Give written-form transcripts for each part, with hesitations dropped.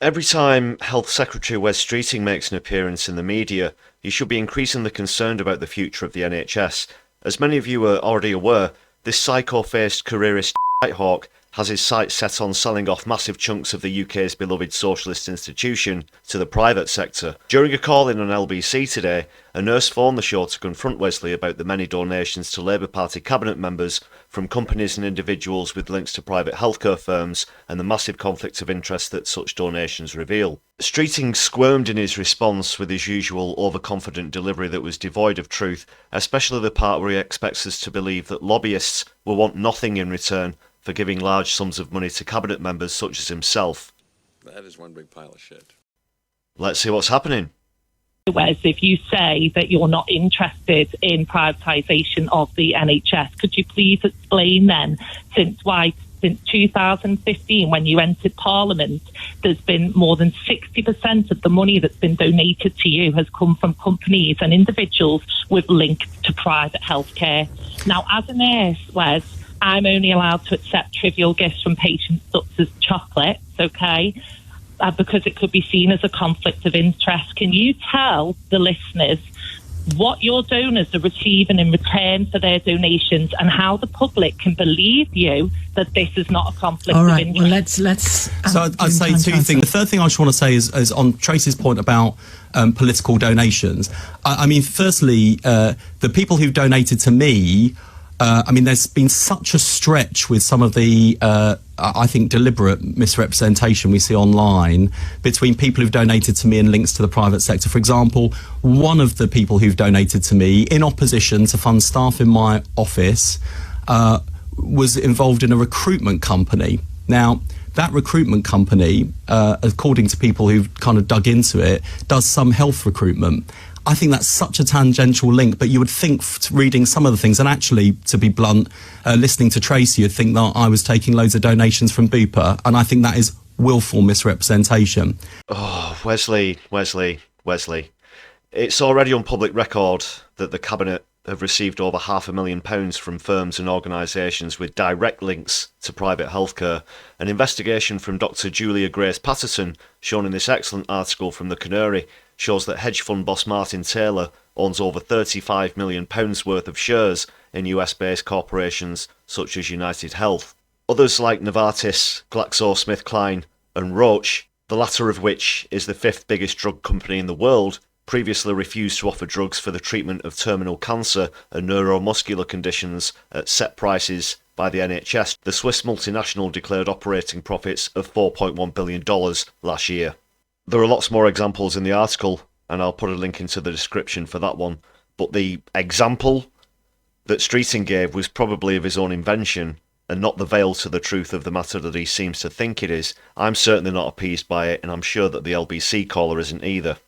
Every time Health Secretary Wes Streeting makes an appearance in the media, you should be increasingly concerned about the future of the NHS. As many of you are already aware, this psycho-faced careerist hawk has his sights set on selling off massive chunks of the UK's beloved socialist institution to the private sector. During a call-in on LBC today, a nurse phoned the show to confront Wesley about the many donations to Labour Party cabinet members from companies and individuals with links to private healthcare firms and the massive conflict of interest that such donations reveal. Streeting squirmed in his response with his usual overconfident delivery that was devoid of truth, especially the part where he expects us to believe that lobbyists will want nothing in return for giving large sums of money to cabinet members such as himself. That is one big pile of shit. Let's see what's happening. Whereas if you say that you're not interested in privatisation of the NHS, could you please explain then since 2015, when you entered Parliament, there's been more than 60% of the money that's been donated to you has come from companies and individuals with links to private healthcare. Now, as a nurse, Wes, I'm only allowed to accept trivial gifts from patients such as chocolates, okay? Because it could be seen as a conflict of interest. Can you tell the listeners what your donors are receiving in return for their donations and how the public can believe you that this is not a conflict of interest? Well, let's. So I'd say two things. The third thing I just want to say is on Tracy's point about political donations. I mean, firstly, the people who've donated to me. There's been such a stretch with some of the, I think, deliberate misrepresentation we see online between people who've donated to me and links to the private sector. For example, one of the people who've donated to me in opposition to fund staff in my office was involved in a recruitment company. Now, that recruitment company, according to people who've kind of dug into it, does some health recruitment. I think that's such a tangential link, but you would think, reading some of the things, and actually, to be blunt, listening to Tracy, you'd think that I was taking loads of donations from Bupa, and I think that is willful misrepresentation. Oh, Wesley. It's already on public record that the Cabinet have received over £500,000 from firms and organisations with direct links to private healthcare. An investigation from Dr. Julia Grace Patterson, shown in this excellent article from The Canary, shows that hedge fund boss Martin Taylor owns over £35 million worth of shares in US-based corporations such as United Health. Others like Novartis, GlaxoSmithKline and Roche, the latter of which is the fifth biggest drug company in the world, previously refused to offer drugs for the treatment of terminal cancer and neuromuscular conditions at set prices by the NHS. The Swiss multinational declared operating profits of $4.1 billion last year. There are lots more examples in the article, and I'll put a link into the description for that one. But the example that Streeting gave was probably of his own invention, and not the veil to the truth of the matter that he seems to think it is. I'm certainly not appeased by it, and I'm sure that the LBC caller isn't either.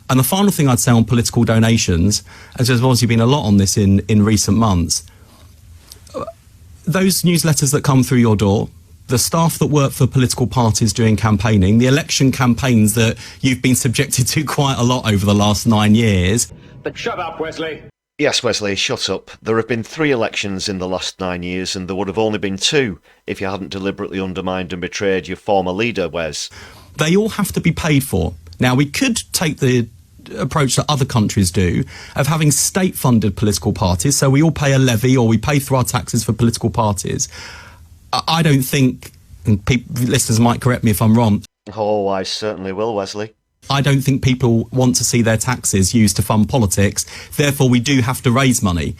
And the final thing I'd say on political donations, as there's obviously been a lot on this in recent months, those newsletters that come through your door, the staff that work for political parties doing campaigning, the election campaigns that you've been subjected to quite a lot over the last 9 years. But shut up, Wesley. Yes, Wesley, shut up. There have been 3 elections in the last 9 years, and there would have only been 2 if you hadn't deliberately undermined and betrayed your former leader, Wes. They all have to be paid for. Now, we could take the approach that other countries do of having state-funded political parties, so we all pay a levy or we pay through our taxes for political parties. I don't think, and listeners might correct me if I'm wrong. Oh, I certainly will, Wesley. I don't think people want to see their taxes used to fund politics. Therefore, we do have to raise money.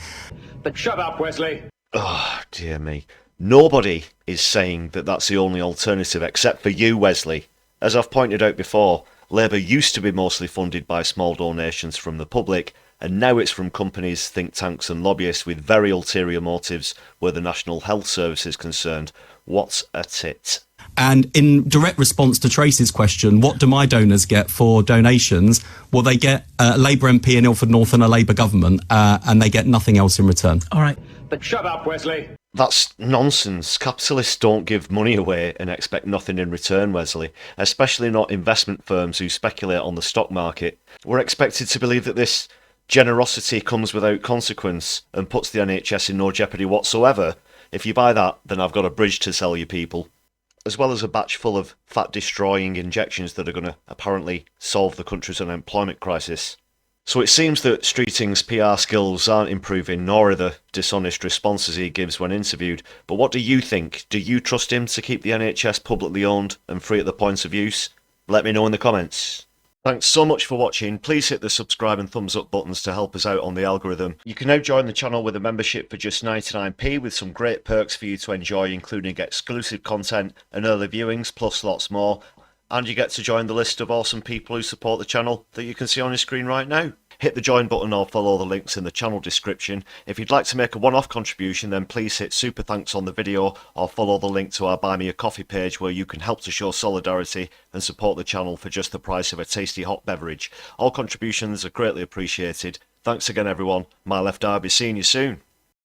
But shut up, Wesley. Oh, dear me. Nobody is saying that that's the only alternative except for you, Wesley. As I've pointed out before, Labour used to be mostly funded by small donations from the public, and now it's from companies, think tanks and lobbyists with very ulterior motives where the National Health Service is concerned. What a tit. And in direct response to Tracy's question, what do my donors get for donations? Well, they get a Labour MP in Ilford North and a Labour government, and they get nothing else in return. All right. But shut up, Wesley. That's nonsense. Capitalists don't give money away and expect nothing in return, Wesley, especially not investment firms who speculate on the stock market. We're expected to believe that this generosity comes without consequence and puts the NHS in no jeopardy whatsoever. If you buy that, then I've got a bridge to sell you people. as well as a batch full of fat-destroying injections that are going to apparently solve the country's unemployment crisis. So it seems that Streeting's PR skills aren't improving, nor are the dishonest responses he gives when interviewed. But what do you think? Do you trust him to keep the NHS publicly owned and free at the point of use? Let me know in the comments. Thanks so much for watching. Please hit the subscribe and thumbs up buttons to help us out on the algorithm. You can now join the channel with a membership for just 99p with some great perks for you to enjoy, including exclusive content and early viewings, plus lots more. And you get to join the list of awesome people who support the channel that you can see on your screen right now. Hit the join button or follow the links in the channel description. If you'd like to make a one-off contribution, then please hit super thanks on the video or follow the link to our Buy Me a Coffee page where you can help to show solidarity and support the channel for just the price of a tasty hot beverage. All contributions are greatly appreciated. Thanks again everyone. My Left Eye, be seeing you soon.